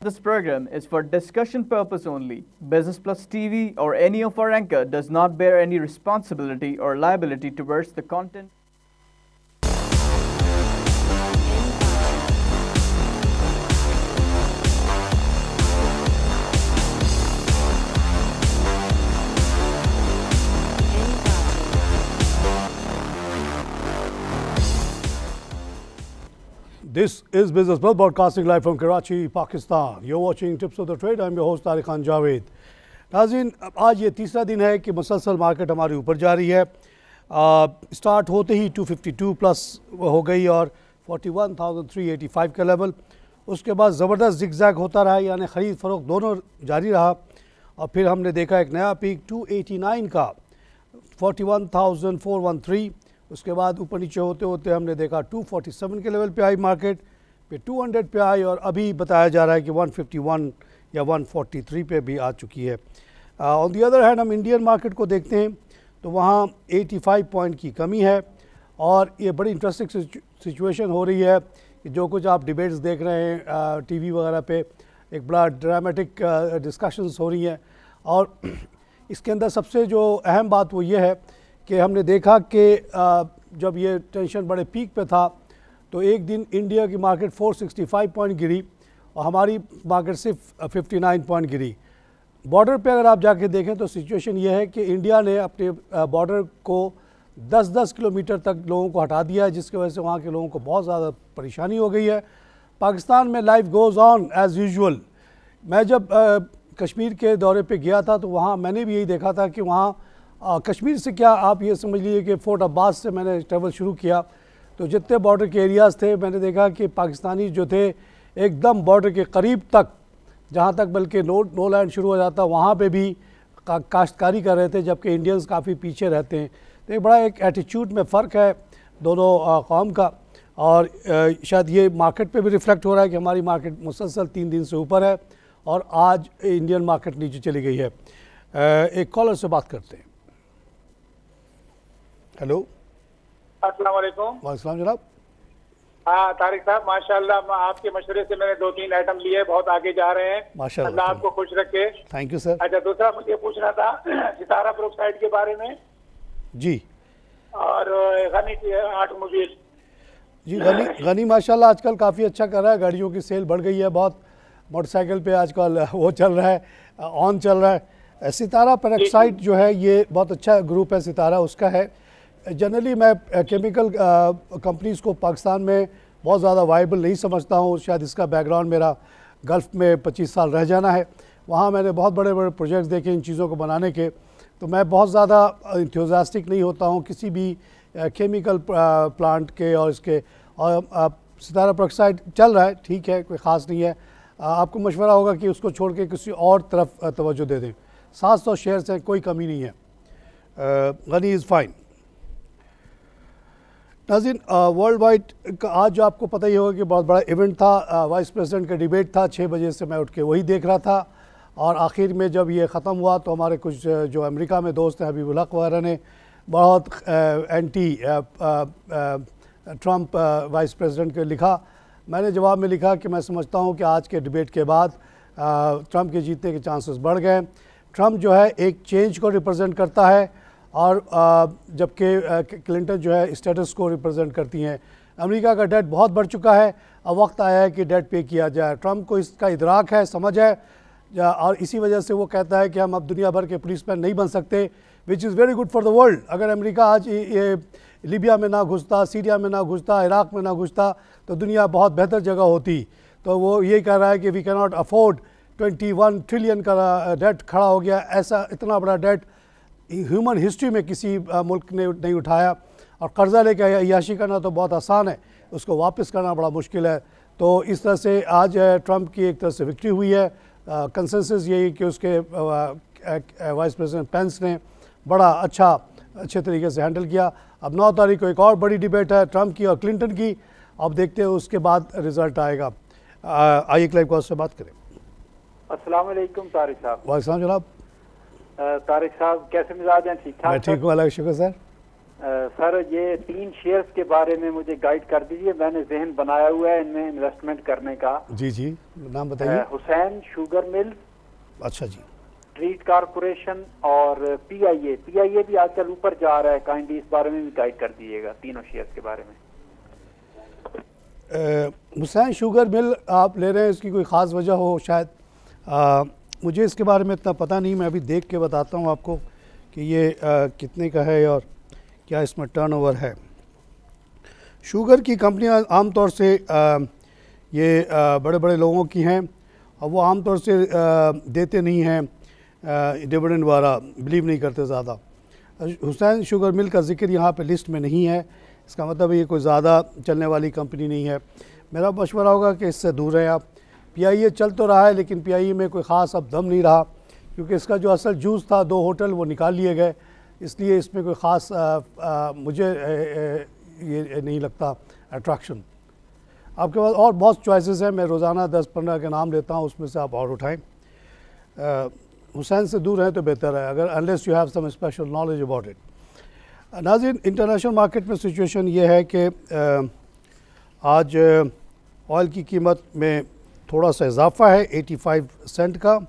This program is for discussion purpose only. Business Plus TV or any of our anchor does not bear any responsibility or liability towards the content. This is Business Plus broadcasting live from Karachi, Pakistan. You're watching Tips of the Trade. I'm your host Tariq Khan Javed. नाज़रीन, आज ये तीसरा दिन है कि मुसलसल market हमारी ऊपर जा रही है. स्टार्ट होते ही 252 प्लस हो गई और 41,385 का लेवल. उसके बाद ज़बरदस्त जिगजैग होता रहा, यानी ख़रीद फ़रोख्त दोनों जारी रहा और फिर हमने देखा एक नया पीक 289 का 41,413. उसके बाद ऊपर नीचे होते होते हमने देखा 247 के लेवल पे आई मार्केट, फिर 200 पे आई और अभी बताया जा रहा है कि 151 या 143 पे भी आ चुकी है. ऑन दी अदर हैंड हम इंडियन मार्केट को देखते हैं तो वहाँ 85 पॉइंट की कमी है और ये बड़ी इंटरेस्टिंग सिचुएशन हो रही है कि जो कुछ आप डिबेट्स देख रहे हैं टीवी वगैरह पे, एक बड़ा ड्रामेटिक डिस्कशंस हो रही हैं. और इसके अंदर सबसे जो अहम बात वो ये है कि हमने देखा कि जब ये टेंशन बड़े पीक पे था तो एक दिन इंडिया की मार्केट 465 पॉइंट गिरी और हमारी मार्केट सिर्फ 59 पॉइंट गिरी. बॉर्डर पे अगर आप जाके देखें तो सिचुएशन ये है कि इंडिया ने अपने बॉर्डर को 10-10 किलोमीटर तक लोगों को हटा दिया है, जिसकी वजह से वहाँ के लोगों को बहुत ज़्यादा परेशानी हो गई है. पाकिस्तान में life goes on as usual. मैं जब कश्मीर के दौरे पे गया था तो वहाँ मैंने भी यही देखा था कि वहाँ कश्मीर से क्या आप ये समझ लीजिए कि फोर्ट अब्बास से मैंने ट्रैवल शुरू किया तो जितने बॉर्डर के एरियाज़ थे मैंने देखा कि पाकिस्तानी जो थे एकदम बॉर्डर के करीब तक, जहाँ तक बल्कि नो लैंड शुरू हो जाता वहाँ पे भी काश्तकारी कर रहे थे, जबकि इंडियंस काफ़ी पीछे रहते हैं. तो एक बड़ा एक एटीट्यूड में फ़र्क है दोनों कौम का और शायद ये मार्केट पे भी रिफ़्लेक्ट हो रहा है कि हमारी मार्केट मुसलसल 3 दिन से ऊपर है और आज इंडियन मार्केट नीचे चली गई है. एक कॉलर से बात करते हैं. हेलो, अस्सलाम वालेकुम. वालेकुम जनाब. हाँ तारिक साहब, माशाल्लाह आपके मशवरे से मैंने 2-3 आइटम लिए, बहुत आगे जा रहे हैं. माशाल्लाह, अल्लाह आपको खुश रखे. Thank you sir. अच्छा, दूसरा मुझे पूछना था सितारा पेरोक्साइड के बारे में जी. और गनी ऑटोमोबाइल. जी, गनी माशाल्लाह आजकल काफ़ी अच्छा कर रहा है. गाड़ियों की सेल बढ़ गई है बहुत. मोटरसाइकिल पे आजकल वो चल रहा है, ऑन चल रहा है. सितारा पेरोक्साइड जो है ये बहुत अच्छा ग्रुप है, सितारा उसका है. जनरली मैं केमिकल कंपनीज़ को पाकिस्तान में बहुत ज़्यादा वाइबल नहीं समझता हूँ. शायद इसका बैकग्राउंड मेरा गल्फ़ में 25 साल रह जाना है. वहाँ मैंने बहुत बड़े बड़े प्रोजेक्ट्स देखे इन चीज़ों को बनाने के, तो मैं बहुत ज़्यादा इंथुसियास्टिक नहीं होता हूँ किसी भी केमिकल प्लांट के और इसके. और सितारा पेरोक्साइड चल रहा है, ठीक है, कोई ख़ास नहीं है. आपको मशवरा होगा कि उसको छोड़ के किसी और तरफ तवज्जो दे दें. 700 शेयर्स हैं, कोई कमी नहीं है. Ghani is fine. नाज़रीन, वर्ल्ड वाइड का आज जो आपको पता ही होगा कि बहुत बड़ा इवेंट था. वाइस प्रेसिडेंट का डिबेट था. 6 बजे से मैं उठ के वही देख रहा था और आखिर में जब ये ख़त्म हुआ तो हमारे कुछ जो अमेरिका में दोस्त हैं, हबीबुल हक वगैरह ने बहुत एंटी ट्रंप वाइस प्रेसिडेंट के लिखा. मैंने जवाब में लिखा कि मैं समझता हूँ कि आज के डिबेट के बाद ट्रंप के जीतने के चांसेस बढ़ गए. ट्रंप जो है एक चेंज को रिप्रेजेंट करता है और जबकि क्लिंटन जो है स्टेटस को रिप्रेजेंट करती हैं. अमेरिका का डेट बहुत बढ़ चुका है, अब वक्त आया है कि डेट पे किया जाए. ट्रंप को इसका इदराक है, समझ है और इसी वजह से वो कहता है कि हम अब दुनिया भर के पुलिसमैन नहीं बन सकते, which is very good for the world. अगर अमेरिका आज ये लीबिया में ना घुसता, सीरिया में ना घुसता, इराक़ में ना घुसता तो दुनिया बहुत बेहतर जगह होती. तो वो ये कह रहा है कि we can not afford 21 trillion का डेट खड़ा हो गया. ऐसा इतना बड़ा डेट ह्यूमन हिस्ट्री में किसी मुल्क ने नहीं उठाया. और कर्ज़ा लेकर अय्याशी करना तो बहुत आसान है, उसको वापस करना बड़ा मुश्किल है. तो इस तरह से आज ट्रंप की एक तरह से विक्ट्री हुई है. कंसेंसस यही कि उसके वाइस प्रेसिडेंट पेंस ने बड़ा अच्छे तरीके से हैंडल किया. अब 9 तारीख को एक और बड़ी डिबेट है ट्रंप की और क्लिंटन की. अब देखते हैं उसके बाद रिज़ल्ट आएगा. आइए क्लाइव कॉल से बात करें. अस्सलाम वालेकुम तारिक साहब. वालेकुम जनाब. तारिक साहब कैसे मिजाज हैं? ठीक ठाक? मैं ठीक हूँ, अल्लाह का शुक्र सर. सर ये 3 शेयर्स के बारे में मुझे गाइड कर दीजिए, मैंने जहन बनाया हुआ है इनमें इन्वेस्टमेंट करने का। जी जी, नाम बताइए। हुसैन शुगर मिल, अच्छा जी। ट्रीट कारपोरेशन और पीआईए भी आजकल ऊपर जा रहा है, काइंडली इस बारे में भी गाइड कर दीजिएगा, तीनों शेयर्स के बारे में। हुसैन शुगर मिल आप ले रहे हैं, इसकी कोई ख़ास वजह हो शायद? मुझे इसके बारे में इतना पता नहीं, मैं अभी देख के बताता हूँ आपको कि ये कितने का है और क्या इसमें टर्नओवर है। शुगर की कंपनियां आमतौर से ये बड़े बड़े लोगों की हैं और वो आमतौर से देते नहीं हैं डिविडेंड वाला, बिलीव नहीं करते ज़्यादा। हुसैन शुगर मिल का जिक्र यहाँ पे लिस्ट में नहीं है, इसका मतलब ये कोई ज़्यादा चलने वाली कंपनी नहीं है। मेरा मशवरा होगा कि इससे दूर रहें आप। पीआईए चल तो रहा है लेकिन पीआईए में कोई ख़ास अब दम नहीं रहा, क्योंकि इसका जो असल जूस था 2 होटल वो निकाल लिए गए, इसलिए इसमें कोई ख़ास मुझे ये नहीं लगता अट्रैक्शन। आपके पास और बहुत चॉइसेस हैं, मैं रोज़ाना 10-15 के नाम लेता हूँ, उसमें से आप और उठाएं। हुसैन से दूर हैं तो बेहतर है, अगर unless you have some special knowledge about it. नाज़रीन, इंटरनेशनल मार्केट में सिचुएशन ये है कि आज ऑयल की कीमत में थोड़ा सा इजाफा है 85 सेंट का,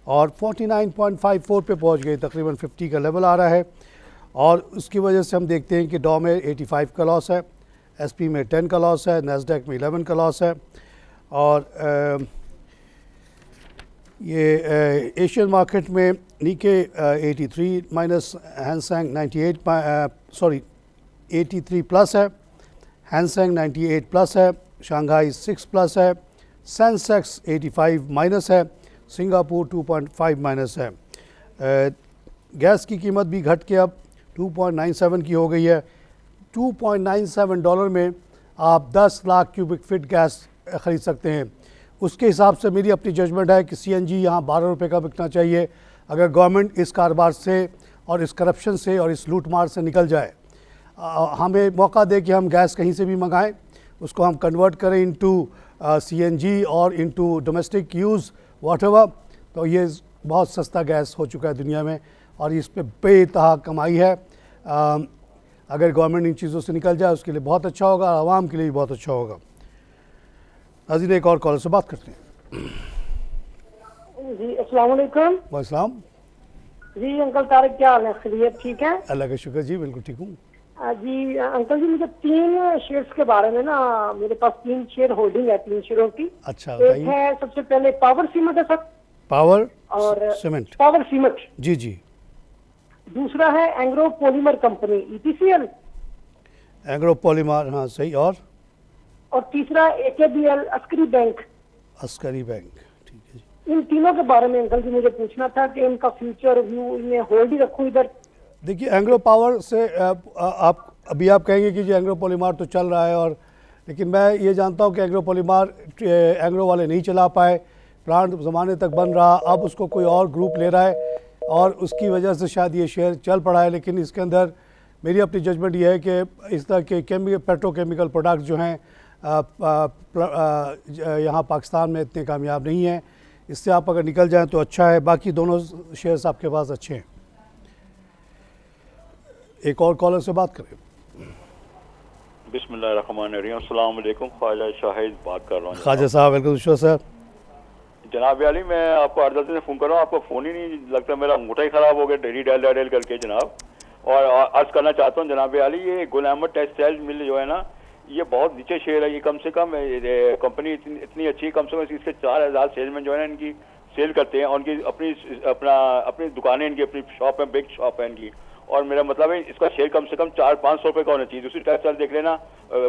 और 49.54 पे पहुंच गई, तकरीबन 50 का लेवल आ रहा है। और उसकी वजह से हम देखते हैं कि डॉ में 85 का लॉस है, एसपी में 10 का लॉस है, नैस्डैक में 11 का लॉस है। और ये एशियन मार्केट में नीके 83 माइनस, हैंसेंग 83 प्लस है, हैंसेंग 98 प्लस है, शंघाई 6 प्लस है, सेंसेक्स 85 माइनस है, सिंगापुर 2.5 माइनस है। गैस की कीमत भी घट के अब 2.97 की हो गई है। $2.97 में आप 10 लाख क्यूबिक फीट गैस ख़रीद सकते हैं। उसके हिसाब से मेरी अपनी जजमेंट है कि सीएनजी यहाँ 12 रुपये का बिकना चाहिए। अगर गवर्नमेंट इस कारोबार से और इस करप्शन से और इस लूटमार से निकल जाए, हमें मौका दे कि हम गैस कहीं से भी मंगाएं, उसको हम कन्वर्ट करें इनटू सीएनजी और इनटू डोमेस्टिक यूज़ व्हाटएवर, तो ये बहुत सस्ता गैस हो चुका है दुनिया में और इस पे बेतहा कमाई है। अगर गवर्नमेंट इन चीज़ों से निकल जाए उसके लिए बहुत अच्छा होगा, आवाम के लिए भी बहुत अच्छा होगा। नाज़रीन, एक और कॉलर से बात करते हैं। जी अस्सलाम वालेकुम। वालेकुम। जी अंकल तारिक, क्या हाल है? खैरियत ठीक है? अल्लाह का शुक्र जी, बिल्कुल ठीक हूँ। जी अंकल जी, मुझे 3 शेयर्स के बारे में ना, मेरे पास 3 शेयर होल्डिंग है 3 शेयरों की। अच्छा, एक है सबसे पहले पावर सीमेंट है सर, पावर और सीमेंट, पावर सीमेंट। जी जी। दूसरा है Engro polymer company EPCL। Agro polymer, हाँ सही। और तीसरा AKBL Askari bank. Askari bank, ठीक है जी। इन तीनों के बारे में अंकल जी मुझे पूछना था कि इनका फ्यूचर व्यू, इन्हें होल्ड ही रखूं इधर? देखिए, एंग्रो पावर से आप कहेंगे कि जी एंग्रो पॉलीमर तो चल रहा है, और लेकिन मैं ये जानता हूँ कि एंग्रो पॉलीमर एंग्रो वाले नहीं चला पाए, प्लांट ज़माने तक बन रहा, अब उसको कोई और ग्रुप ले रहा है और उसकी वजह से शायद ये शेयर चल पड़ा है। लेकिन इसके अंदर मेरी अपनी जजमेंट ये है कि इस तरह के पेट्रोकेमिकल प्रोडक्ट्स जो हैं यहाँ पाकिस्तान में इतने कामयाब नहीं हैं, इससे आप अगर निकल जाएं तो अच्छा है। बाकी दोनों शेयर्स आपके पास अच्छे हैं। एक और कॉलर से बात करें। बिस्मिल्लाहिर्रहमानिर्रहीम, अस्सलाम वालेकुम, ख्वाजा शाहिद बात कर रहा हूँ। Khwaja Sahab, welcome sir. जनाब अली, मैं आपको 8-10 दिन से फ़ोन कर रहा हूँ, आपको फ़ोन ही नहीं लगता, मेरा अंगूठा ही ख़राब हो गया डेली डायल करके जनाब। और अर्ज़ करना चाहता हूँ जनाब अली, ये गुल अहमद टेक्सटाइल मिल जो है ना, ये बहुत नीचे शेयर है। ये कम से कम कंपनी इतनी अच्छी, कम से कम इसके 4000 सेलमैन जो है ना इनकी सेल करते हैं, और उनकी अपनी दुकानें, इनकी अपनी शॉप है, बिग शॉप है इनकी। और मेरा मतलब है इसका शेयर कम से कम 400-500 रुपये का होना चाहिए। दूसरी टेक्सटाइल देख लेना,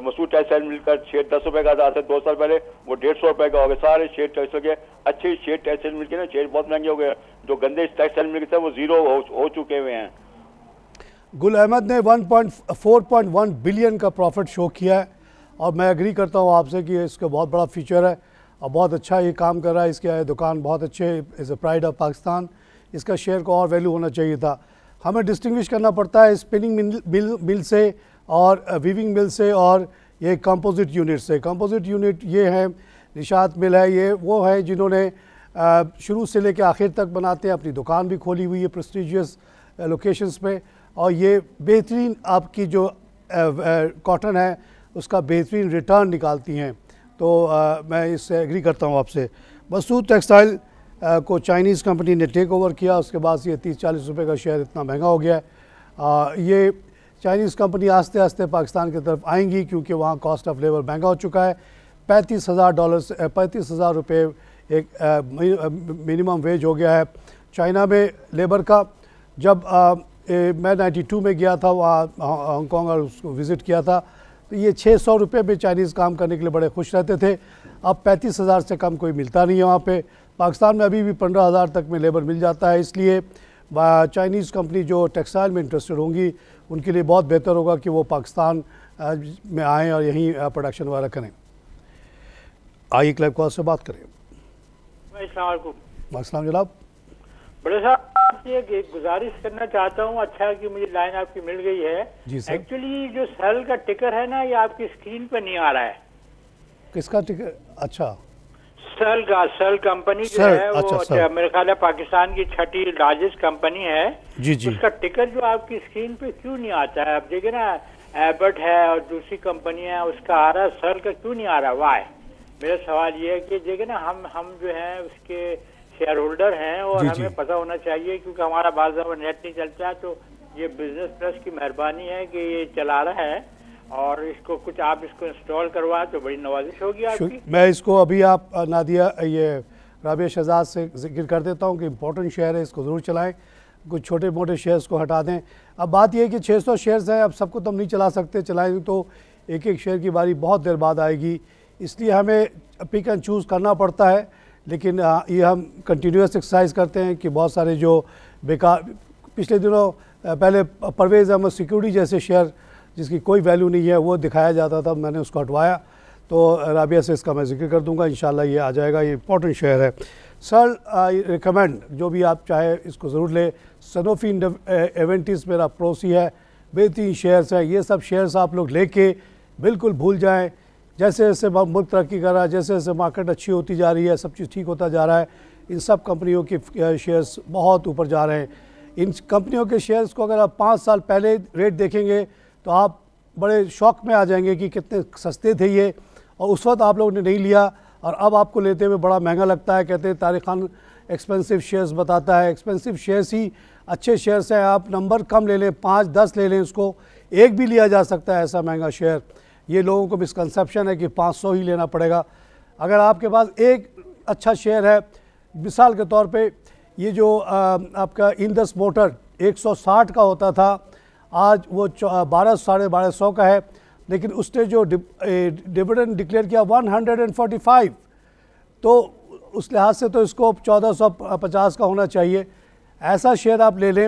मसूद टेक्सटाइल मिलकर शेयर 10 रुपये का था, 2 साल पहले वो 150 रुपये का हो गया। सारे शेयर टेक्सटाइल के अच्छे शेयर टेक्सटाइल मिलकर ना शेयर बहुत महंगे हो गए, जो गंदे टेक्सटाइल मिल थे वो जीरो हो चुके हुए हैं। गुल अहमद ने 4.1 बिलियन का प्रॉफिट शो किया है, और मैं एग्री करता हूँ आपसे कि इसका बहुत बड़ा फीचर है और बहुत अच्छा ये काम कर रहा है। इसकी दुकान बहुत अच्छे, is a pride of Pakistan. इसका शेयर को और वैल्यू होना चाहिए था। हमें डिस्टिंग्विश करना पड़ता है स्पिनिंग मिल से और वीविंग मिल से और ये कंपोजिट यूनिट से। कंपोजिट यूनिट ये है, निशात मिल है, ये वो है जिन्होंने शुरू से लेकर आखिर तक बनाते हैं, अपनी दुकान भी खोली हुई है प्रेस्टिजियस लोकेशंस पे, और ये बेहतरीन आपकी जो कॉटन है उसका बेहतरीन रिटर्न निकालती हैं। तो मैं इससे एग्री करता हूँ आपसे। मसूद टेक्सटाइल को चाइनीज़ कंपनी ने टेक ओवर किया, उसके बाद से ये 30-40 रुपये का शेयर इतना महंगा हो गया है। ये चाइनीज़ कंपनी आस्ते आस्ते पाकिस्तान की तरफ आएंगी क्योंकि वहाँ कॉस्ट ऑफ लेबर महंगा हो चुका है। $35,000 रुपये एक मिनिमम वेज हो गया है चाइना में लेबर का। जब मैं 92 में गया था वहाँ हांगकॉन्ग और उसको विज़िट किया था, तो ये 600 रुपये में चाइनीज़ काम करने के लिए बड़े खुश रहते थे। अब 35,000 से कम कोई मिलता नहीं है वहाँ पे। पाकिस्तान में अभी भी 15,000 तक में लेबर मिल जाता है। इसलिए चाइनीज़ कंपनी जो टेक्सटाइल में इंटरेस्टेड होंगी उनके लिए बहुत बेहतर होगा कि वो पाकिस्तान में आएँ और यहीं प्रोडक्शन वगैरह करें। आइए क्लब कॉल से बात करें। अस्सलाम जनाब। बड़े साहब आपसे एक गुजारिश करना चाहता हूँ। अच्छा है कि मुझे लाइन आपकी मिल गई है। जी सर। एक्चुअली जो सेल का टिकर है ना, ये आपकी स्क्रीन पर नहीं आ रहा है। किसका टिकर? अच्छा, सेल कंपनी जो सेल, है अच्छा, वो सेल। मेरे ख्याल है पाकिस्तान की छठी लार्जेस्ट कंपनी है। जी जी। उसका टिकर जो आपकी स्क्रीन पे क्यों नहीं आता है? आप देखिए ना, एबर्ट है और दूसरी कंपनी है, उसका आ रहा है, सेल का क्यों नहीं आ रहा? वाई? मेरा सवाल ये है कि देखिए ना, हम जो है उसके शेयर होल्डर हैं और जी, हमें जी। पता होना चाहिए, क्योंकि हमारा बाज़ दफ़ा नेट नहीं चलता है। तो ये बिजनेस प्लस की मेहरबानी है कि ये चला रहा है, और इसको कुछ आप इसको इंस्टॉल करवाए तो बड़ी नवाजिश होगी आपकी। मैं इसको अभी आप नादिया ये राबिया शहजाद से जिक्र कर देता हूँ कि इम्पोर्टेंट शेयर है, इसको ज़रूर चलाएं। कुछ छोटे मोटे शेयर्स को हटा दें। अब बात यह है कि 600 शेयर्स हैं, अब सबको तो हम नहीं चला सकते। चलाएंगे तो एक एक शेयर की बारी बहुत देर बाद आएगी, इसलिए हमें पिक एंड चूज़ करना पड़ता है। लेकिन ये हम कंटिन्यूस एक्सरसाइज करते हैं कि बहुत सारे जो बेकार पिछले दिनों पहले परवेज़ अहमद सिक्योरिटी जैसे शेयर जिसकी कोई वैल्यू नहीं है वो दिखाया जाता था, मैंने उसको हटवाया। तो राबिया से इसका मैं जिक्र कर दूंगा, इंशाल्लाह ये आ जाएगा। ये इंपॉर्टेंट शेयर है सर। रिकमेंड जो भी आप चाहे इसको ज़रूर ले। सनोफी एवेंटिस मेरा पड़ोसी है, बेहतरीन शेयर्स हैं। ये सब शेयर्स आप लोग लेके बिल्कुल भूल जाएँ। जैसे जैसे मुल्क तरक्की कर रहा है, जैसे जैसे मार्केट अच्छी होती जा रही है, सब चीज़ ठीक होता जा रहा है, इन सब कंपनियों के शेयर्स बहुत ऊपर जा रहे हैं। इन कंपनियों के शेयर्स को अगर आप 5 साल पहले रेट देखेंगे तो आप बड़े शौक में आ जाएंगे कि कितने सस्ते थे ये, और उस वक्त आप लोगों ने नहीं लिया और अब आपको लेते हुए बड़ा महंगा लगता है। कहते हैं तारिक खान एक्सपेंसिव शेयर्स बताता है। एक्सपेंसिव शेयर्स ही अच्छे शेयर्स हैं। आप नंबर कम ले लें, 5-10 ले लें, उसको एक भी लिया जा सकता है ऐसा महंगा शेयर। ये लोगों को मिसकंसेप्शन है कि 500 ही लेना पड़ेगा। अगर आपके पास एक अच्छा शेयर है, मिसाल के तौर पे ये जो आपका इंडस मोटर 160 का होता था, आज वो 1200-1250 का है, लेकिन उसने जो डिविडेंड डिक्लेयर किया 145, तो उस लिहाज से तो इसको 1450 का होना चाहिए। ऐसा शेयर आप ले लें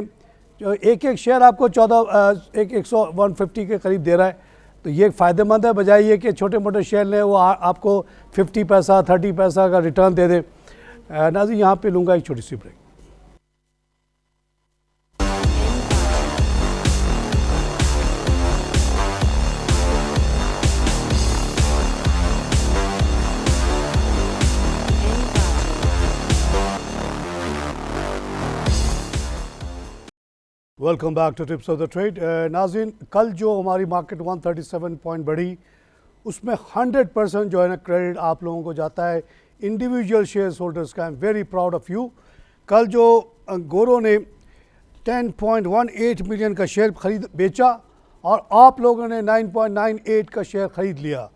जो एक एक शेयर आपको 150 के करीब दे रहा है, तो ये फ़ायदेमंद है, बजाय ये कि छोटे मोटे शेयर लें वो आपको 50 पैसा 30 पैसा का रिटर्न दे दें। नाज़रीन यहाँ पे लूँगा एक छोटी सी break. Welcome back to tips of the trade. नाज़रीन, कल जो हमारी मार्केट 137 पॉइंट बढ़ी, उसमें 100% जो है ना क्रेडिट आप लोगों को जाता है इंडिविजुअल शेयर होल्डर्स का। I am very proud of you. कल जो गोरो ने 10.18 मिलियन का शेयर बेचा और आप लोगों ने 9.98 का शेयर ख़रीद लिया।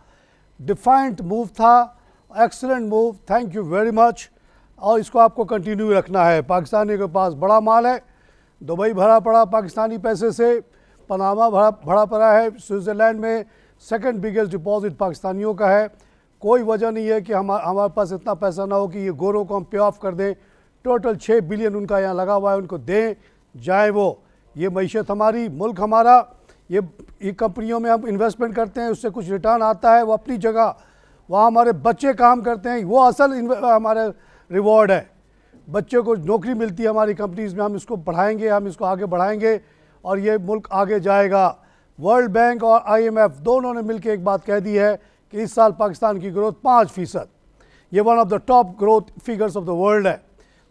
डिफाइंट मूव था, excellent move, thank you very much. और इसको आपको कंटिन्यू रखना है। पाकिस्तानियों के पास बड़ा माल है, दुबई भरा पड़ा पाकिस्तानी पैसे से, पनामा भरा पड़ा है, स्विट्ज़रलैंड में सेकंड बिगेस्ट डिपॉजिट पाकिस्तानियों का है। कोई वजह नहीं है कि हमारे पास इतना पैसा ना हो कि ये गोरों को हम पे ऑफ कर दें। टोटल 6 बिलियन उनका यहाँ लगा हुआ है, उनको दें जाए वो। ये मईशत हमारी, मुल्क हमारा, ये कंपनियों में हम इन्वेस्टमेंट करते हैं, उससे कुछ रिटर्न आता है, वो अपनी जगह। वहाँ हमारे बच्चे काम करते हैं, वो असल हमारा रिवॉर्ड है। बच्चों को नौकरी मिलती है हमारी कंपनीज़ में, हम इसको बढ़ाएंगे, हम इसको आगे बढ़ाएंगे और ये मुल्क आगे जाएगा। वर्ल्ड बैंक और IMF दोनों ने मिलकर एक बात कह दी है कि इस साल पाकिस्तान की ग्रोथ 5%, ये one of the top growth figures of the world है।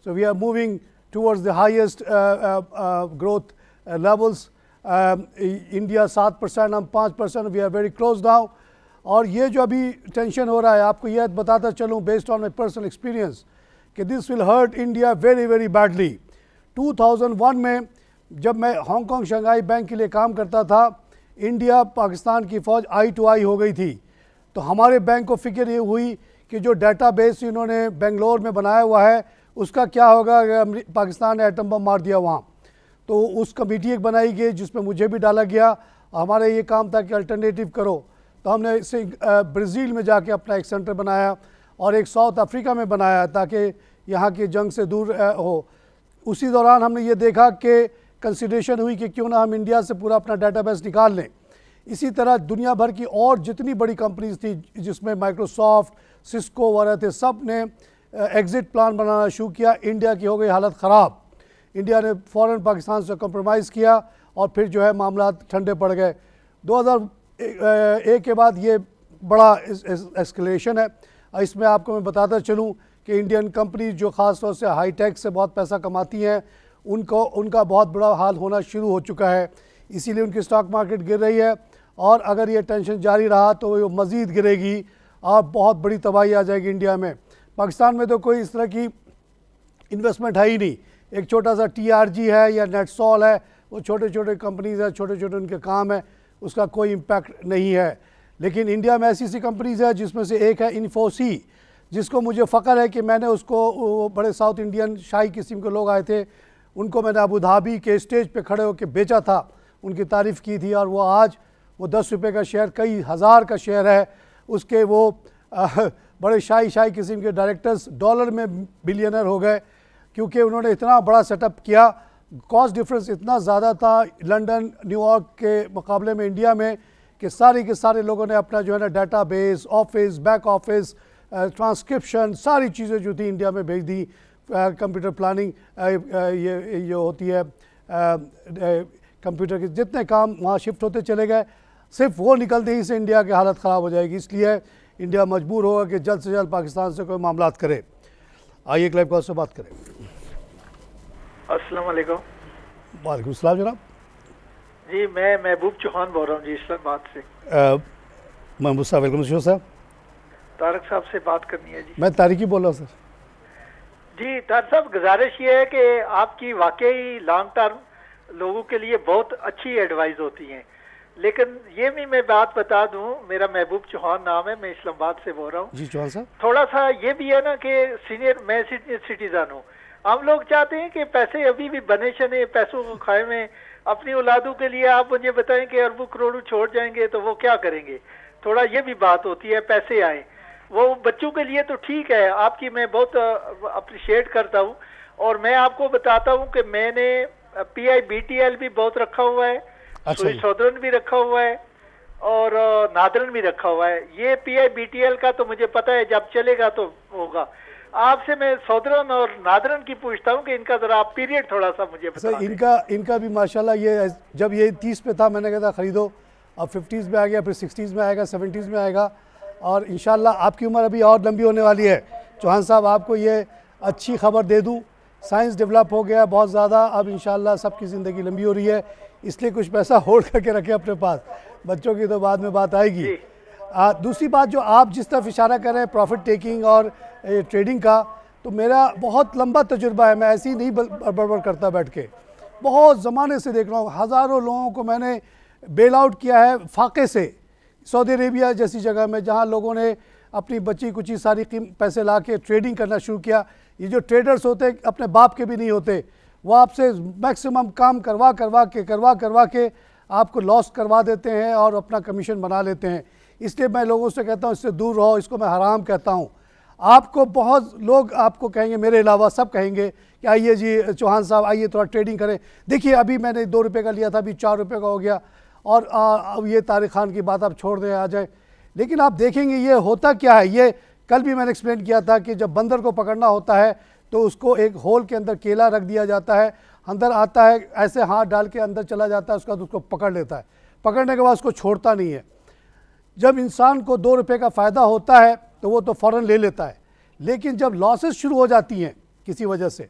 So we are moving towards the highest growth levels. India 7%, हम 5%, we are very close now. और ये जो अभी टेंशन हो रहा है, आपको यह बताता चलूँ based on my personal experience कि this will hurt India very very badly. 2001 में जब मैं हांगकांग शंघाई बैंक के लिए काम करता था, इंडिया पाकिस्तान की फ़ौज आई टू आई हो गई थी। तो हमारे बैंक को फिक्र ये हुई कि जो डेटाबेस इन्होंने बेंगलोर में बनाया हुआ है उसका क्या होगा अगर पाकिस्तान ने एटम बम मार दिया वहाँ। तो उस कमेटी एक बनाई गई जिसमें मुझे भी डाला गया। हमारा ये काम था कि अल्टरनेटिव करो। तो हमने इसे ब्राज़ील में जाके अपना एक सेंटर बनाया और एक साउथ अफ्रीका में बनाया ताकि यहाँ की जंग से दूर हो। उसी दौरान हमने ये देखा कि कंसिडरेशन हुई कि क्यों ना हम इंडिया से पूरा अपना डेटाबेस निकाल लें। इसी तरह दुनिया भर की और जितनी बड़ी कंपनीज थी जिसमें माइक्रोसॉफ्ट, सिस्को वगैरह थे, सब ने एग्ज़िट प्लान बनाना शुरू किया। इंडिया की हो गई हालत ख़राब। इंडिया ने फ़ौरन पाकिस्तान से कंप्रोमाइज़ किया और फिर जो है मामला ठंडे पड़ गए। 2001 के बाद ये बड़ा एस्केलेशन है। इसमें आपको मैं बताता चलूँ कि इंडियन कंपनी जो ख़ास तौर से हाईटेक से बहुत पैसा कमाती हैं उनका बहुत बड़ा हाल होना शुरू हो चुका है। इसीलिए उनकी स्टॉक मार्केट गिर रही है और अगर ये टेंशन जारी रहा तो वो मज़ीद गिरेगी और बहुत बड़ी तबाही आ जाएगी इंडिया में। पाकिस्तान में तो कोई इस तरह की इन्वेस्टमेंट है ही नहीं। एक छोटा सा TRG है या नेटसॉल है, वो छोटे छोटे कंपनीज़ है, छोटे छोटे उनके काम है, उसका कोई इम्पैक्ट नहीं है। लेकिन इंडिया में ऐसी सी कंपनीज़ है जिसमें से एक है इन्फोसी, जिसको मुझे फ़ख्र है कि मैंने उसको, बड़े साउथ इंडियन शाही किस्म के लोग आए थे, उनको मैंने अबू धाबी के स्टेज पे खड़े होकर बेचा था, उनकी तारीफ़ की थी। और वो आज वो 10 रुपये का शेयर कई हज़ार का शेयर है उसके। वो बड़े शाही किस्म के डायरेक्टर्स डॉलर में बिलियनर हो गए क्योंकि उन्होंने इतना बड़ा सेटअप किया। कॉस्ट डिफरेंस इतना ज़्यादा था लंदन, न्यूयॉर्क के मुकाबले में इंडिया में कि सारे के सारे लोगों ने अपना जो है ना database, office, back office, transcription, सारी चीज़ें जो थी इंडिया में भेज दी। कंप्यूटर प्लानिंग ये होती है, कंप्यूटर के जितने काम वहाँ शिफ्ट होते चले गए। सिर्फ वो निकलते ही से इंडिया की हालत ख़राब हो जाएगी। इसलिए इंडिया मजबूर होगा कि जल्द से जल्द पाकिस्तान से कोई मामलात करे। आइए एक लाइव कॉल से बात करें। अस्सलाम वालेकुम। वालेकुम सलाम जनाब। जी मैं महबूब चौहान बोल रहा हूँ जी इस्लामाबाद से। महबूब साहब वेलकम साहब। तारक साहब से बात करनी है जी। मैं तारिकी बोल रहा हूँ सर। जी तारक साहब, गुजारिश ये है कि आपकी वाकई लॉन्ग टर्म लोगों के लिए बहुत अच्छी एडवाइस होती हैं, लेकिन ये भी मैं बात बता दूं, मेरा महबूब चौहान नाम है, मैं इस्लामाबाद से बोल रहा हूँ। जी चौहान साहब। थोड़ा सा ये भी है ना कि मैं सीनियर सिटीजन हूँ। हम लोग चाहते हैं कि पैसे अभी भी बने शने पैसों को खाए में अपनी औलादों के लिए। आप मुझे बताएं कि अरबों करोड़ों छोड़ जाएंगे तो वो क्या करेंगे। थोड़ा ये भी बात होती है, पैसे आए वो बच्चों के लिए तो ठीक है, आपकी मैं बहुत अप्रिशिएट करता हूँ। और मैं आपको बताता हूँ कि मैंने PIBTL भी बहुत रखा हुआ है, सुई सौदरन भी रखा हुआ है और नादरन भी रखा हुआ है। ये PIBTL का तो मुझे पता है जब चलेगा तो होगा। आपसे मैं सौदरन और नादरन की पूछता हूँ कि इनका जरा आप पीरियड थोड़ा सा मुझे बता दें। इनका भी माशाल्लाह ये जब ये 30 पे था मैंने कहा था ख़रीदो, अब 50s में आ गया, फिर 60s में आएगा, 70s में आएगा और इंशाल्लाह आपकी उम्र अभी और लंबी होने वाली है। चौहान साहब आपको ये अच्छी खबर दे दूँ, साइंस डेवलप हो गया बहुत ज़्यादा, अब इंशाल्लाह सबकी ज़िंदगी लंबी हो रही है, इसलिए कुछ पैसा होल्ड करके रखें अपने पास। बच्चों की तो बाद में बात आएगी। दूसरी बात जो आप जिस तरफ इशारा कर रहे हैं प्रॉफिट टेकिंग और ट्रेडिंग का, तो मेरा बहुत लंबा तजुर्बा है। मैं ऐसे ही नहीं बड़बड़ करता बैठ के, बहुत ज़माने से देख रहा हूँ। हज़ारों लोगों को मैंने बेल आउट किया है फाके से, सऊदी अरेबिया जैसी जगह में जहाँ लोगों ने अपनी बची कुची सारी पैसे ला के ट्रेडिंग करना शुरू किया। ये जो ट्रेडर्स होते अपने बाप के भी नहीं होते, वो आपसे मैक्सिमम काम करवा के आपको लॉस करवा देते हैं और अपना कमीशन बना लेते हैं। इसलिए मैं लोगों से कहता हूँ इससे दूर रहो, इसको मैं हराम कहता हूँ। आपको बहुत लोग आपको कहेंगे, मेरे अलावा सब कहेंगे कि आइए जी चौहान साहब आइए थोड़ा ट्रेडिंग करें। देखिए अभी मैंने 2 रुपये का लिया था, अभी 4 रुपये का हो गया और अब ये तारिक खान की बात आप छोड़ दें आ जाए। लेकिन आप देखेंगे ये होता क्या है। ये कल भी मैंने एक्सप्लेन किया था कि जब बंदर को पकड़ना होता है तो उसको एक होल के अंदर केला रख दिया जाता है, अंदर आता है, ऐसे हाथ डाल के अंदर चला जाता है, उसका तो उसको पकड़ लेता है, पकड़ने के बाद उसको छोड़ता नहीं है। जब इंसान को 2 रुपये का फ़ायदा होता है तो वो तो फ़ौरन ले लेता है, लेकिन जब लॉसेस शुरू हो जाती हैं किसी वजह से,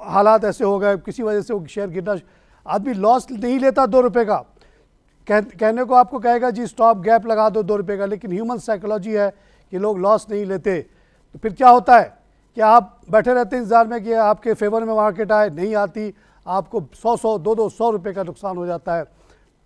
हालात ऐसे हो गए, किसी वजह से वो शेयर गिरना, आदमी लॉस नहीं लेता 2 रुपये का, कहने को आपको कहेगा जी स्टॉप गैप लगा दो 2 रुपये का, लेकिन ह्यूमन साइकोलॉजी है कि लोग लॉस नहीं लेते। तो फिर क्या होता है कि आप बैठे रहते हैं इंतजार में कि आपके फेवर में मार्केट आए, नहीं आती, आपको 100 200 रुपये का नुकसान हो जाता है।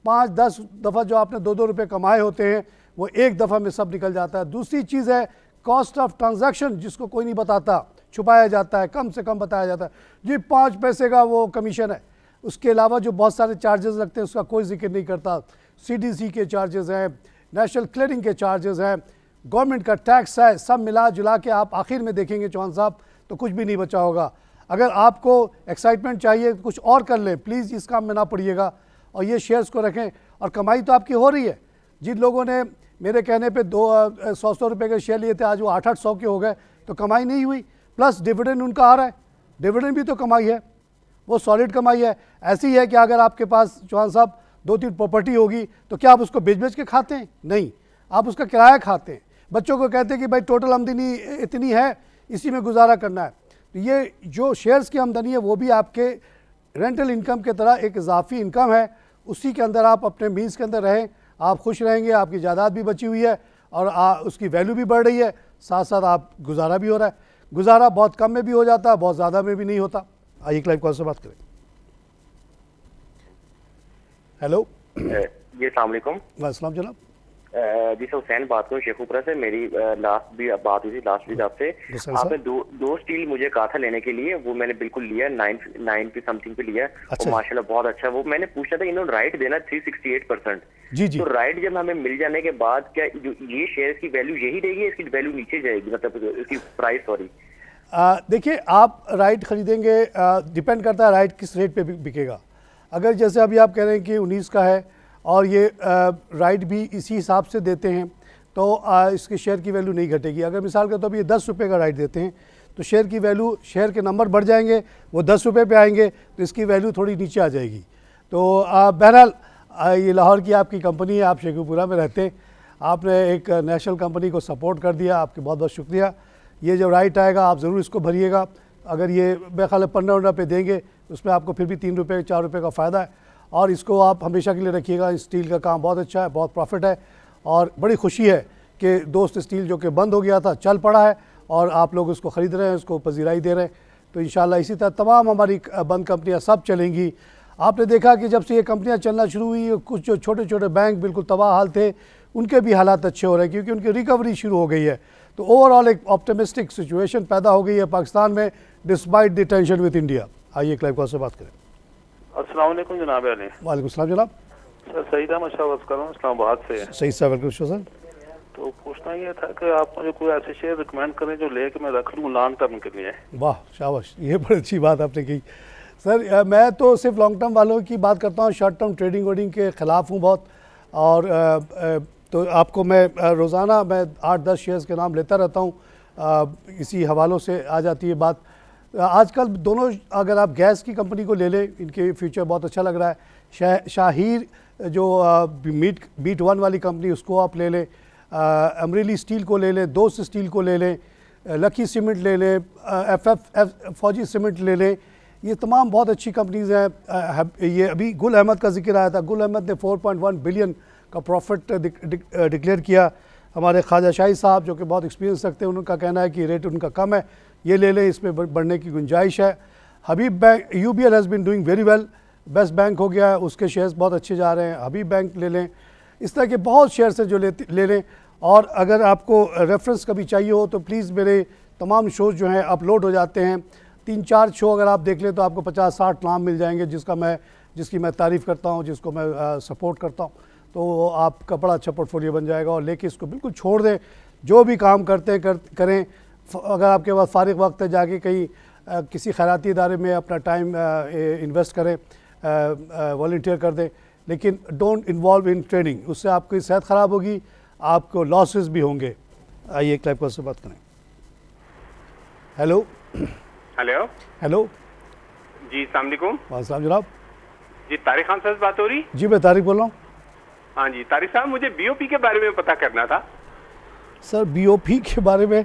5-10 दफ़ा जो आपने 2 रुपये कमाए होते हैं वो एक दफ़ा में सब निकल जाता है। दूसरी चीज़ है कॉस्ट ऑफ ट्रांजैक्शन, जिसको कोई नहीं बताता, छुपाया जाता है, कम से कम बताया जाता है जी 5 पैसे का वो कमीशन है, उसके अलावा जो बहुत सारे चार्जेस लगते हैं उसका कोई जिक्र नहीं करता। CDC के चार्जेस हैं, नेशनल क्लियरिंग के चार्जेस हैं, गवर्नमेंट का टैक्स है, सब मिला जुला के आप आखिर में देखेंगे चौहान साहब तो कुछ भी नहीं बचा होगा। अगर आपको एक्साइटमेंट चाहिए तो कुछ और कर लें, प्लीज़ इस काम में ना पड़िएगा और ये शेयर्स को रखें। और कमाई तो आपकी हो रही है। जिन लोगों ने मेरे कहने पे 100 रुपये के शेयर लिए थे, आज वो 800 के हो गए, तो कमाई नहीं हुई। प्लस डिविडेंड उनका आ रहा है, डिविडेंड भी तो कमाई है, वो सॉलिड कमाई है। ऐसी है कि अगर आपके पास चौहान साहब 2-3 प्रॉपर्टी होगी तो क्या आप उसको बेच के खाते हैं? नहीं, आप उसका किराया खाते हैं। बच्चों को कहते हैं कि भाई टोटल आमदनी इतनी है, इसी में गुजारा करना है। तो ये जो शेयर्स की आमदनी है वो भी आपके रेंटल इनकम की तरह एक इजाफी इनकम है, उसी के अंदर आप अपने मीन्स के अंदर रहें, आप खुश रहेंगे, आपकी जायदाद भी बची हुई है और उसकी वैल्यू भी बढ़ रही है, साथ साथ आप गुजारा भी हो रहा है। गुजारा बहुत कम में भी हो जाता है, बहुत ज़्यादा में भी नहीं होता। आइए क्लाइव कॉल से बात करें। हेलो जी अस्सलाम वालेकुम। वालेकुम जनाब। जी सर हुसैन बात करूँ शेखुपुरा से। मेरी लास्ट भी बात हुई थी लास्ट वीक आपसे। आपने दो स्टील मुझे कहा था लेने के लिए, वो मैंने बिल्कुल लिया, 9 पे समथिंग पे लिया। अच्छा। माशाल्लाह बहुत अच्छा। वो मैंने पूछा था इन्होंने राइट देना 368%। जी जी। तो राइट जब हमें मिल जाने के बाद क्या ये शेयर की वैल्यू यही रहेगी, इसकी वैल्यू नीचे जाएगी, मतलब इसकी प्राइस? सॉरी देखिए, आप राइट खरीदेंगे, डिपेंड करता है राइट किस रेट पे बिकेगा। अगर जैसे अभी आप कह रहे हैं कि 19 का है और ये राइट भी इसी हिसाब से देते हैं तो इसके शेयर की वैल्यू नहीं घटेगी। अगर मिसाल के तौर पर ये 10 रुपये का राइट देते हैं तो शेयर की वैल्यू, शेयर के नंबर बढ़ जाएंगे, वो 10 रुपये पे आएंगे तो इसकी वैल्यू थोड़ी नीचे आ जाएगी। तो बहरहाल ये लाहौर की आपकी कंपनी है, आप शेखुपुरा में रहते हैं, आपने एक नेशनल कंपनी को सपोर्ट कर दिया, आपके बहुत बहुत शुक्रिया। ये जो राइट आएगा आप ज़रूर इसको भरिएगा। अगर ये मेरे ख्याल 15 पे देंगे उसमें आपको फिर भी 3 रुपये 4 रुपये का फ़ायदा है, और इसको आप हमेशा के लिए रखिएगा। स्टील का काम बहुत अच्छा है, बहुत प्रॉफिट है, और बड़ी खुशी है कि दोस्त स्टील जो कि बंद हो गया था चल पड़ा है और आप लोग उसको ख़रीद रहे हैं, उसको पजीराई दे रहे हैं। तो इंशाल्लाह इसी तरह तमाम हमारी बंद कंपनियां सब चलेंगी। आपने देखा कि जब से ये कंपनियां चलना शुरू हुई, कुछ जो छोटे छोटे बैंक बिल्कुल तबाह हाल थे उनके भी हालात अच्छे हो रहे हैं, क्योंकि उनकी रिकवरी शुरू हो गई है। तो ओवरऑल एक ऑप्टिमिस्टिक सिचुएशन पैदा हो गई है पाकिस्तान में, despite the tension with India. आइए क्लाइव कॉल से बात करें। अस्सलाम वालेकुम जनाब अली। वालेकुम सलाम जनाब। सर सईद अहमद शाह बात कर रहा हूँ इस्लामाबाद से। सही सर, वेलकम सर। तो पूछना ये था कि आप मुझे कोई ऐसे शेयर रिकमेंड करें जो ले के मैं रख लूँ लॉन्ग टर्म के लिए। वाह शाबाश, ये बड़ी अच्छी बात आपने की सर। मैं तो सिर्फ लॉन्ग टर्म वालों की बात करता हूँ, शॉर्ट टर्म ट्रेडिंग वोडिंग के ख़िलाफ़ हूँ बहुत। और तो आपको मैं रोज़ाना मैं 8-10 शेयर्स के नाम लेता रहता हूँ, इसी हवालों से आ जाती है बात। आजकल दोनों, अगर आप गैस की कंपनी को ले लें, इनके फ्यूचर बहुत अच्छा लग रहा है। शाहीर जो बीट 1 वाली कंपनी, उसको आप ले लें। अमरेली स्टील को ले लें, दोस्त स्टील को ले लें, लकी सीमेंट ले लें, फौजी सीमेंट ले लें। ये तमाम बहुत अच्छी कंपनीज़ हैं। ये अभी गुल अहमद का जिक्र आया था, गुल अहमद ने 4.1 बिलियन का प्रॉफिट डिक्लेयर किया। हमारे ख्वाजा शाही साहब जो कि बहुत एक्सपीरियंस रखते हैं, उनका कहना है कि रेट उनका कम है, ये ले लें, इसमें बढ़ने की गुंजाइश है। Habib bank, UBL has been doing very well, best bank हो गया है, उसके शेयर्स बहुत अच्छे जा रहे हैं, हबीब बैंक ले लें। इस तरह के बहुत शेयर्स हैं जो ले लें। और अगर आपको रेफरेंस कभी चाहिए हो तो प्लीज़ मेरे तमाम शोज़ जो हैं अपलोड हो जाते हैं, 3-4 शो अगर आप देख लें तो आपको 50-60 नाम मिल जाएंगे जिसकी मैं तारीफ़ करता हूँ, जिसको मैं सपोर्ट करता हूँ। तो आपका बड़ा अच्छा पोर्टफोलियो बन जाएगा। और लेके इसको बिल्कुल छोड़ दें, जो भी काम करते हैं करें। अगर आपके पास फारिग वक्त है, जाके कहीं किसी खैराती इदारे में अपना टाइम इन्वेस्ट करें, वॉलंटियर कर दें, लेकिन डोंट इन्वॉल्व इन ट्रेडिंग, उससे आपकी सेहत ख़राब होगी, आपको लॉसेस भी होंगे। आइए एक टाइप से बात करें। हेलो हेलो हेलो जी अस्सलाम वालेकुम। वालेकुम जनाब। जी तारिक खान साहब बात हो रही? जी मैं तारिक बोल रहा हूँ। हाँ जी तारिक साहब, मुझे BOP के बारे में पता करना था। सर BOP के बारे में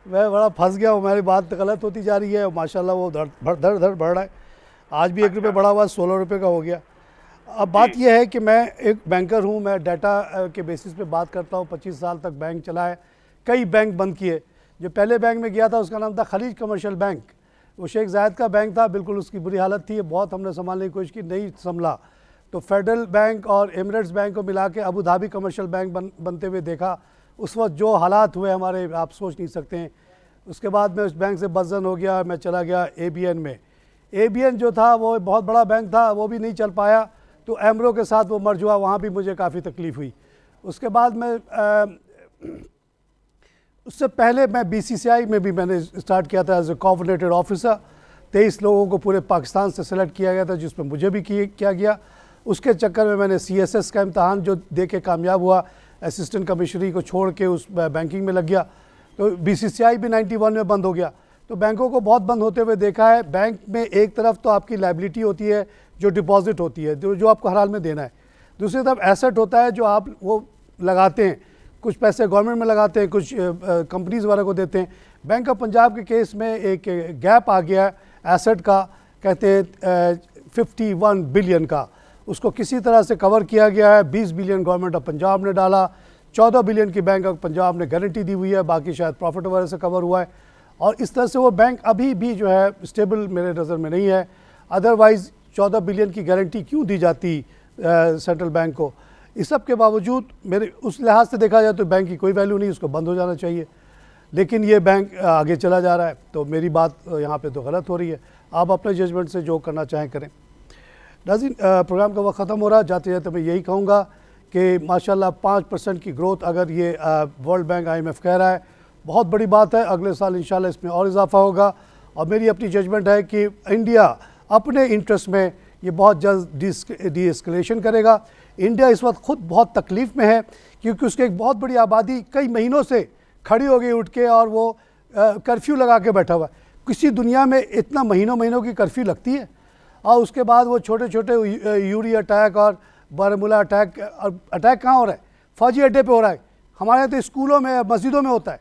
मैं बड़ा फंस गया हूँ, मेरी बात गलत होती जा रही है, माशाल्लाह वो धड़ बढ़ रहा है। आज भी 1 रुपये बढ़ा हुआ, 16 रुपये का हो गया। अब बात यह है कि मैं एक बैंकर हूँ, मैं डाटा के बेसिस पे बात करता हूँ। 25 साल तक बैंक चला है, कई बैंक बंद किए। जो पहले बैंक में गया था उसका नाम था खलीज कमर्शियल बैंक, वो शेख जायद का बैंक था, बिल्कुल उसकी बुरी हालत थी, बहुत हमने संभालने की कोशिश की, नहीं संभला। तो फेडरल बैंक और एमिरेट्स बैंक को मिला के अबू धाबी कमर्शियल बैंक बनते हुए देखा। उस वक्त जो हालात हुए हमारे, आप सोच नहीं सकते हैं। उसके बाद मैं उस बैंक से बदजन हो गया, मैं चला गया ABN में। ABN जो था वो बहुत बड़ा बैंक था, वो भी नहीं चल पाया, तो एमरो के साथ वो मर्ज हुआ, वहाँ भी मुझे काफ़ी तकलीफ़ हुई। उसके बाद मैं उससे पहले मैं BCCI में भी मैंने स्टार्ट किया था एज ए कोऑर्डिनेटेड ऑफिसर। 23 लोगों को पूरे पाकिस्तान से सेलेक्ट किया गया था, जिसमें मुझे भी किया गया। उसके चक्कर में मैंने CSS का इम्तहान जो दे के कामयाब हुआ, असिस्टेंट कमिश्नरी को छोड़ के उस बैंकिंग में लग गया। तो BCCI भी 91 में बंद हो गया। तो बैंकों को बहुत बंद होते हुए देखा है। बैंक में एक तरफ तो आपकी लायबिलिटी होती है जो डिपॉजिट होती है, जो आपको हर हाल में देना है। दूसरी तरफ एसेट होता है जो आप वो लगाते हैं, कुछ पैसे गवर्नमेंट में लगाते हैं, कुछ कंपनीज वगैरह को देते हैं। बैंक ऑफ पंजाब के केस में एक गैप आ गया एसेट का, कहते हैं 51 बिलियन का, उसको किसी तरह से कवर किया गया है। 20 बिलियन गवर्नमेंट ऑफ पंजाब ने डाला, 14 बिलियन की बैंक ऑफ पंजाब ने गारंटी दी हुई है, बाकी शायद प्रॉफिट वगैरह से कवर हुआ है। और इस तरह से वो बैंक अभी भी जो है स्टेबल मेरे नज़र में नहीं है। अदरवाइज़ 14 बिलियन की गारंटी क्यों दी जाती सेंट्रल बैंक को? इस सब के बावजूद मेरे उस लिहाज से देखा जाए तो बैंक की कोई वैल्यू नहीं, उसको बंद हो जाना चाहिए। लेकिन ये बैंक आगे चला जा रहा है, तो मेरी बात यहाँ पे तो गलत हो रही है। आप अपने जजमेंट से जो करना चाहें करें। नाज़रीन, प्रोग्राम का वक्त ख़त्म हो रहा है। जाते जाते मैं यही कहूँगा कि माशाल्लाह 5% की ग्रोथ अगर ये वर्ल्ड बैंक IMF कह रहा है, बहुत बड़ी बात है। अगले साल इंशाल्लाह इसमें और इजाफा होगा। और मेरी अपनी जजमेंट है कि इंडिया अपने इंटरेस्ट में ये बहुत जल्द डी-एस्केलेशन करेगा। इंडिया इस वक्त ख़ुद बहुत तकलीफ़ में है, क्योंकि उसकी एक बहुत बड़ी आबादी कई महीनों से खड़ी हो गई उठ के, और वो कर्फ्यू लगा के बैठा हुआ है। किसी दुनिया में इतना महीनों की कर्फ्यू लगती है? और उसके बाद वो छोटे छोटे यूरी अटैक और बारामूला अटैक, अटैक कहाँ हो रहा है? फ़ौजी अड्डे पे हो रहा है। हमारे यहाँ तो स्कूलों में, मस्जिदों में होता है।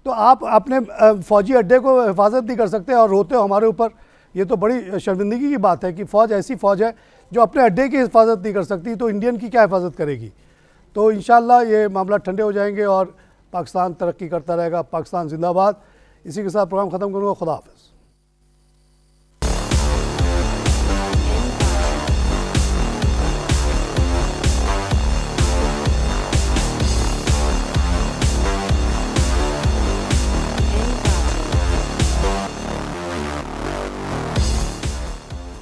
तो आप अपने फ़ौजी अड्डे को हिफाजत नहीं कर सकते और रोते हो हमारे ऊपर। ये तो बड़ी शर्मिंदगी की बात है कि फ़ौज ऐसी फ़ौज है जो अपने अड्डे की हिफाजत नहीं कर सकती, तो इंडियन की क्या हिफाजत करेगी? तो इंशाल्लाह ये मामला ठंडे हो जाएंगे और पाकिस्तान तरक्की करता रहेगा। पाकिस्तान जिंदाबाद। इसी के साथ प्रोग्राम ख़त्म करूँगा। खुदा हाफ़िज़।